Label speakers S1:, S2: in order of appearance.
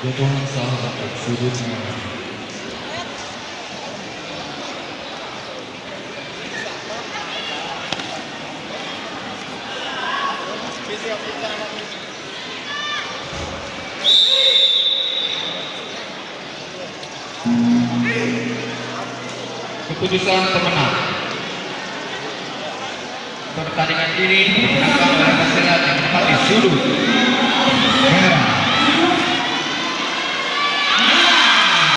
S1: Jatuhan sahabat sudutnya. Keputusan pemenang pertandingan ini dimenangkan oleh pasangan yang menempati sudut